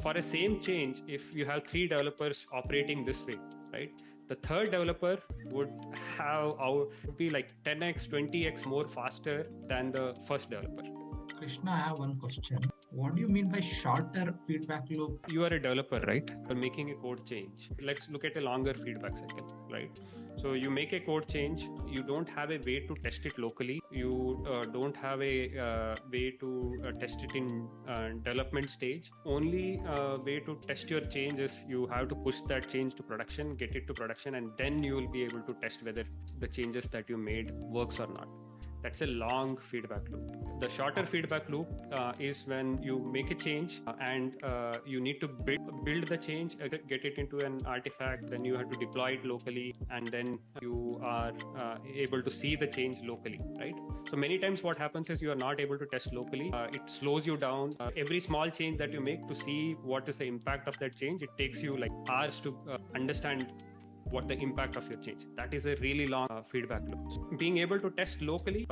for a same change, if you have 3 developers operating this way, right? The third developer would be like 10x, 20x more faster than the first developer. Krishna, I have one question. What do you mean by shorter feedback loop? You are a developer, right? You're making a code change. Let's look at a longer feedback cycle, right? So you make a code change. You don't have a way to test it locally. You don't have a way to test it in development stage. Only way to test your change is you have to push that change to production, get it to production, and then you will be able to test whether the changes that you made works or not. That's a long feedback loop. The shorter feedback loop is when you make a change and you need to build the change, get it into an artifact, then you have to deploy it locally, and then you are able to see the change locally, right? So many times what happens is you are not able to test locally. It slows you down. Every small change that you make, to see what is the impact of that change, it takes you like hours to understand what the impact of your change. That is a really long feedback loop. So being able to test locally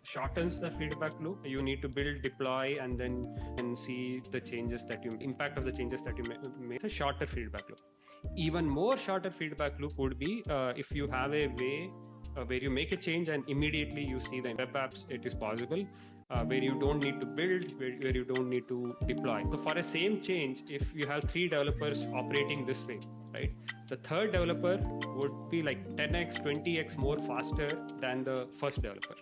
shortens the feedback loop. You need to build, deploy, and then see the changes that you impact of the changes that you make. It's a shorter feedback loop. Even more shorter feedback loop would be if you have a way where you make a change and immediately you see the web apps, it is possible. Where you don't need to build, where you don't need to deploy. So for a same change, if you have 3 developers operating this way, right? The third developer would be like 10x, 20x more faster than the first developer.